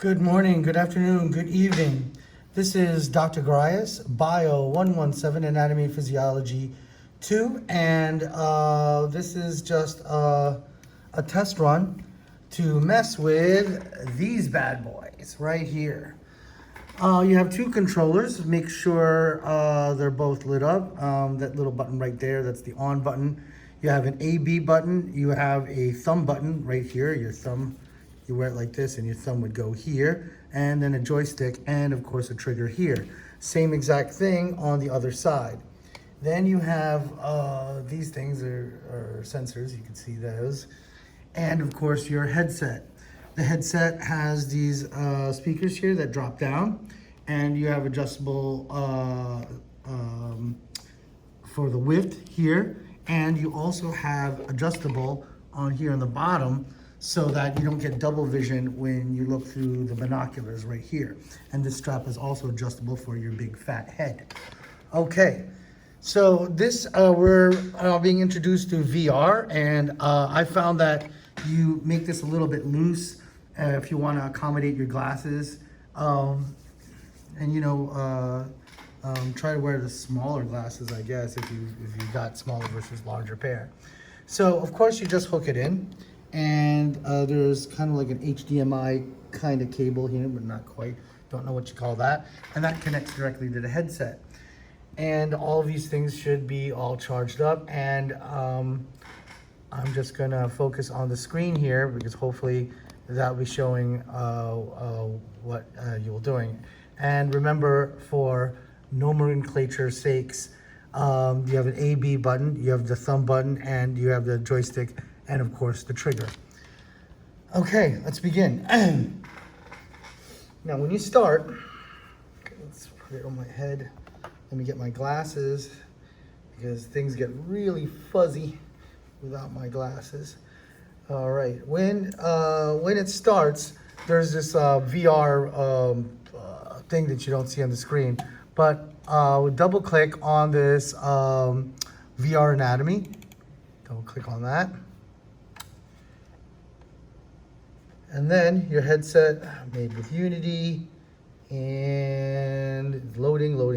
Good morning, good afternoon, good evening. This is Dr. Garais, BIO1117, Anatomy and Physiology 2, and this is just a test run to mess with these bad boys right here. You have two controllers. Make sure they're both lit up. That little button right there, that's the on button. You have an A-B button. You have a thumb button right here. Your thumb, you wear it like this and your thumb would go here. And then a joystick and of course a trigger here. Same exact thing on the other side. Then you have these things are sensors. You can see those. And of course your headset. The headset has these speakers here that drop down, and you have adjustable for the width here, and you also have adjustable on here on the bottom so that you don't get double vision when you look through the binoculars right here. And this strap is also adjustable for your big fat head. Okay, so this we're being introduced to VR, and I found that you make this a little bit loose if you want to accommodate your glasses, and try to wear the smaller glasses, I guess, if you got smaller versus larger pair. So of course you just hook it in, and there's kind of like an HDMI kind of cable here, but not quite. Don't know what you call that, and that connects directly to the headset. And all of these things should be all charged up, and I'm just gonna focus on the screen here because hopefully that'll be showing what you're doing. And remember, for nomenclature's sakes, you have an A-B button, you have the thumb button, and you have the joystick, and of course the trigger. Okay, let's begin. Now when you start, okay, let's put it on my head. Let me get my glasses because things get really fuzzy without my glasses. All right, when it starts, there's this VR thing that you don't see on the screen, but double click on this VR anatomy. Double click on that. And then your headset made with Unity, and it's loading. Let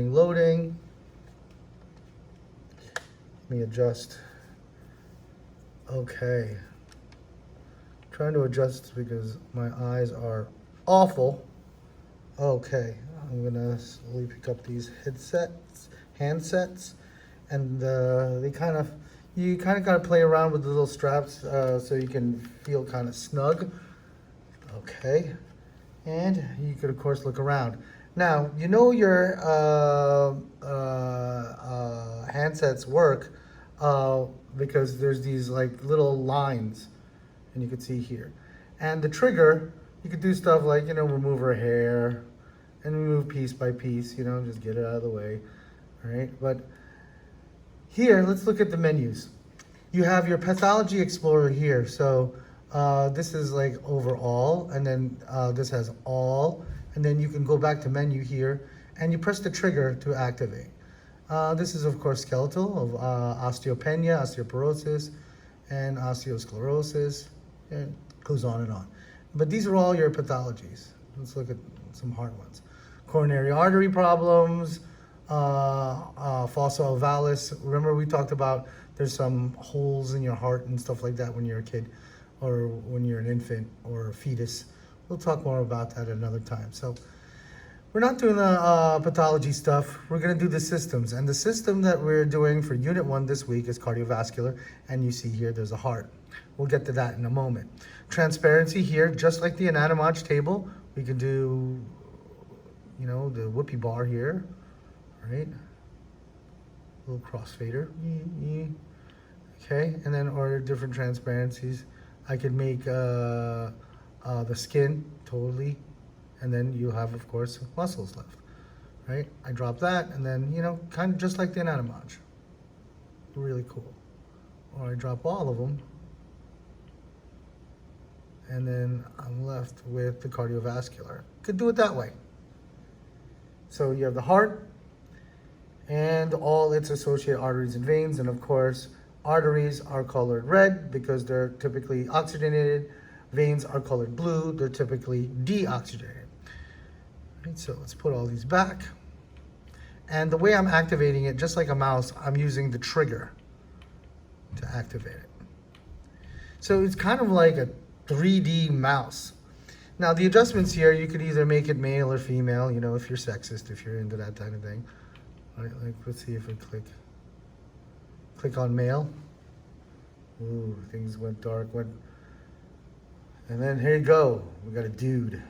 me adjust. Okay. Trying to adjust because my eyes are awful. Okay, I'm gonna slowly pick up these handsets, and you kind of gotta play around with the little straps so you can feel kind of snug. Okay, and you could of course look around. Now you know your handsets work because there's these like little lines. And you can see here. And the trigger, you could do stuff like, remove her hair and remove piece by piece, just get it out of the way, all right? But here, let's look at the menus. You have your Pathology Explorer here. So this is like overall, and then this has all, and then you can go back to menu here, and you press the trigger to activate. This is, of course, skeletal of osteopenia, osteoporosis, and osteosclerosis. It goes on and on. But these are all your pathologies. Let's look at some hard ones. Coronary artery problems, fossa ovalis. Remember we talked about there's some holes in your heart and stuff like that when you're a kid or when you're an infant or a fetus. We'll talk more about that another time. So we're not doing the pathology stuff. We're gonna do the systems. And the system that we're doing for Unit 1 this week is cardiovascular. And you see here, there's a heart. We'll get to that in a moment. Transparency here, just like the anatomage table, we could do, the whoopee bar here, right? Little crossfader. Okay, and then or different transparencies. I could make the skin totally, and then you have, of course, muscles left, right? I drop that, and then, kind of just like the anatomage. Really cool. Or I drop all of them, and then I'm left with the cardiovascular. Could do it that way. So you have the heart and all its associated arteries and veins, and of course, arteries are colored red because they're typically oxygenated, veins are colored blue. They're typically deoxygenated. Right, so let's put all these back. And the way I'm activating it, just like a mouse, I'm using the trigger to activate it. So it's kind of like a 3D mouse. Now the adjustments here, you could either make it male or female, you know, if you're sexist, if you're into that kind of thing. All right, like, let's see if we click on male. Ooh, things went dark, and then here you go, we got a dude.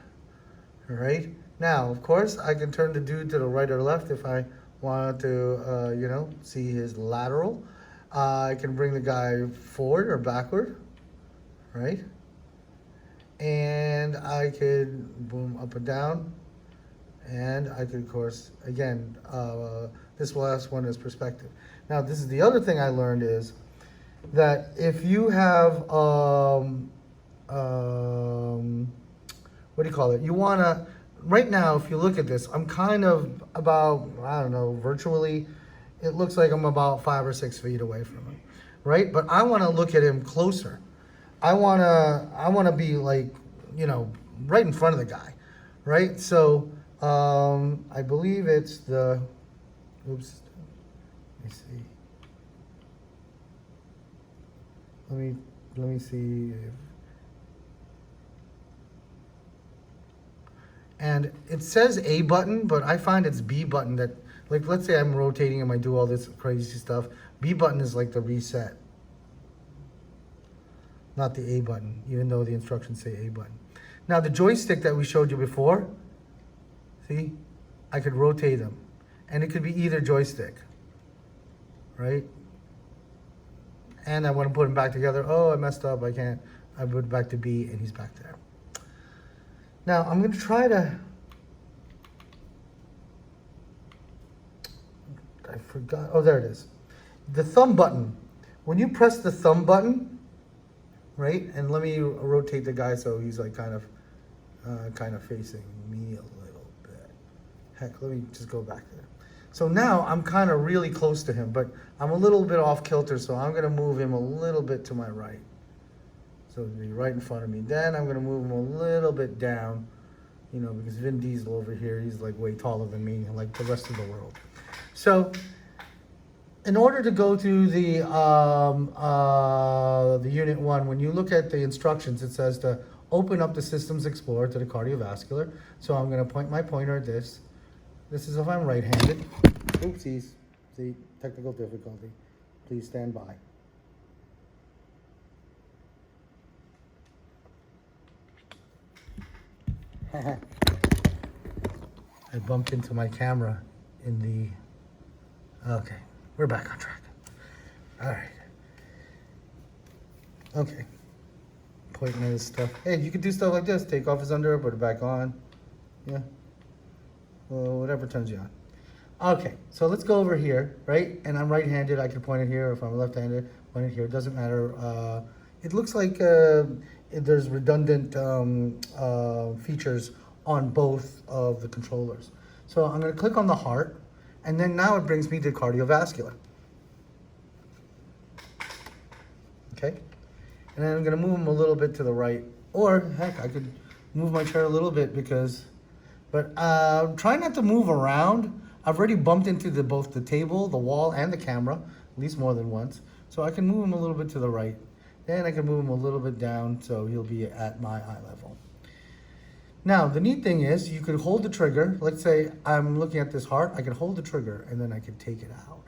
All right, now, of course, I can turn the dude to the right or left if I want to, you know, see his lateral. I can bring the guy forward or backward, right? And I could boom up and down. And I could, of course, again, this last one is perspective. Now, this is the other thing I learned is that if you have, what do you call it? You want to, right now, if you look at this, I'm kind of about, I don't know, virtually, it looks like I'm about 5 or 6 feet away from him, right? But I want to look at him closer. I want to be like, you know, right in front of the guy, right? So I believe it's the, oops, let me see. Let me see if, and it says A button, but I find it's B button that, like, let's say I'm rotating him, I do all this crazy stuff. B button is like the reset, not the A button, even though the instructions say A button. Now the joystick that we showed you before, see, I could rotate them, and it could be either joystick, right? And I want to put them back together. Oh, I messed up, I can't. I put it back to B, and he's back there. Now I'm going to try to, I forgot, oh, there it is. The thumb button. When you press the thumb button, right, and let me rotate the guy so he's like kind of facing me a little bit. Heck, let me just go back there. So now I'm kind of really close to him, but I'm a little bit off kilter, so I'm going to move him a little bit to my right. So it'll be right in front of me. Then I'm going to move him a little bit down, you know, because Vin Diesel over here, he's like way taller than me, like the rest of the world. So in order to go through the Unit 1, when you look at the instructions, it says to open up the Systems Explorer to the cardiovascular. So I'm going to point my pointer at this. This is if I'm right-handed. Oopsies. See, technical difficulty. Please stand by. I bumped into my camera in the... Okay, we're back on track. All right. Okay. Pointing at this stuff. Hey, you could do stuff like this. Take off his underwear, put it back on. Yeah. Well, whatever turns you on. Okay, so let's go over here, right? And I'm right-handed, I can point it here. If I'm left-handed, point it here. It doesn't matter. It looks like there's redundant features on both of the controllers. So I'm going to click on the heart, and then now it brings me to cardiovascular. Okay? And then I'm going to move them a little bit to the right. Or, heck, I could move my chair a little bit because... But try not to move around. I've already bumped into both the table, the wall, and the camera, at least more than once. So I can move him a little bit to the right. Then I can move him a little bit down so he'll be at my eye level. Now, the neat thing is you could hold the trigger. Let's say I'm looking at this heart. I can hold the trigger, and then I can take it out. All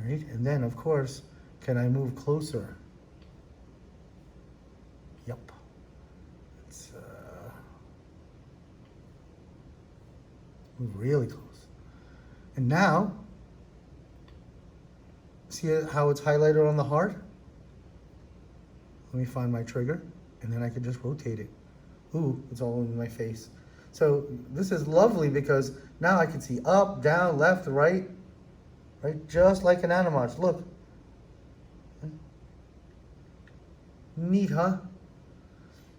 right? And then, of course, can I move closer? Yep. Let's move really close. And now, see how it's highlighted on the heart? Let me find my trigger, and then I can just rotate it. Ooh, it's all in my face. So this is lovely because now I can see up, down, left, right, just like an Animarch. Look. Neat, huh?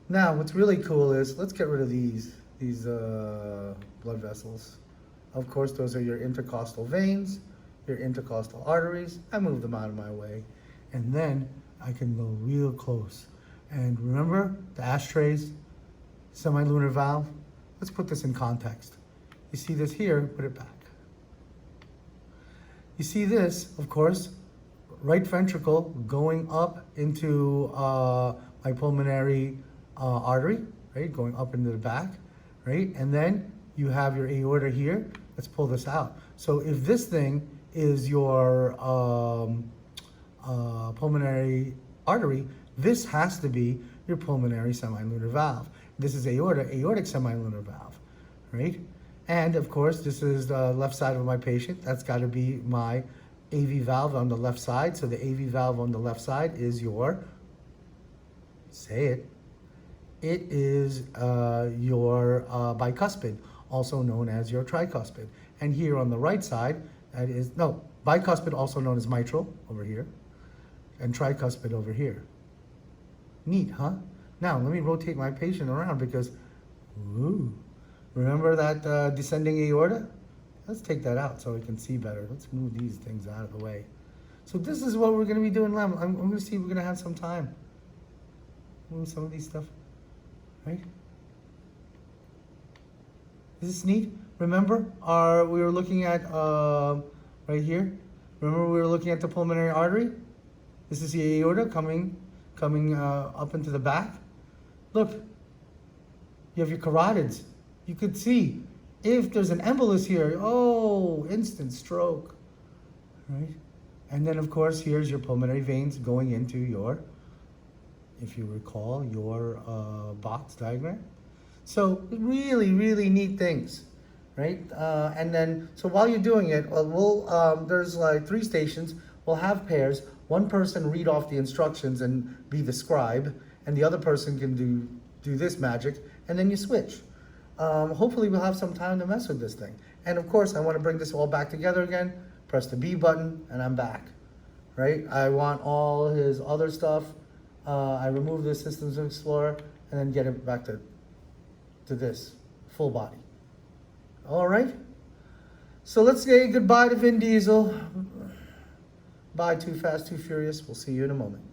Now, what's really cool is, let's get rid of these blood vessels. Of course, those are your intercostal veins, your intercostal arteries. I move them out of my way. And then I can go real close, And remember the ashtrays, semilunar valve? Let's put this in context. You see this here, put it back. You see this, of course, right ventricle going up into my pulmonary artery, right? Going up into the back, right? And then you have your aorta here. Let's pull this out. So if this thing is your pulmonary artery, this has to be your pulmonary semilunar valve. This is aorta, aortic semilunar valve, right? And of course, this is the left side of my patient. That's got to be my AV valve on the left side. So the AV valve on the left side is your, say it, it is your bicuspid, also known as your tricuspid. And here on the right side, that is, no, bicuspid, also known as mitral, over here, and tricuspid over here. Neat, huh? Now, let me rotate my patient around because, ooh, remember that descending aorta? Let's take that out so we can see better. Let's move these things out of the way. So this is what we're going to be doing. I'm going to see if we're going to have some time. Move some of these stuff, right? Is this neat? Remember, we were looking at, right here. Remember we were looking at the pulmonary artery? This is the aorta coming up into the back. Look, you have your carotids. You could see if there's an embolus here, oh, instant stroke, right? And then of course, here's your pulmonary veins going into your, if you recall, your box diagram. So really, really neat things, right? And then, so while you're doing it, there's like 3 stations. We'll have pairs. One person read off the instructions and be the scribe, and the other person can do this magic, and then you switch. Hopefully we'll have some time to mess with this thing. And of course, I want to bring this all back together again. Press the B button, and I'm back, right? I want all his other stuff. I remove the Systems Explorer, and then get it back to this, full body. All right? So let's say goodbye to Vin Diesel. Bye, Too Fast, Too Furious. We'll see you in a moment.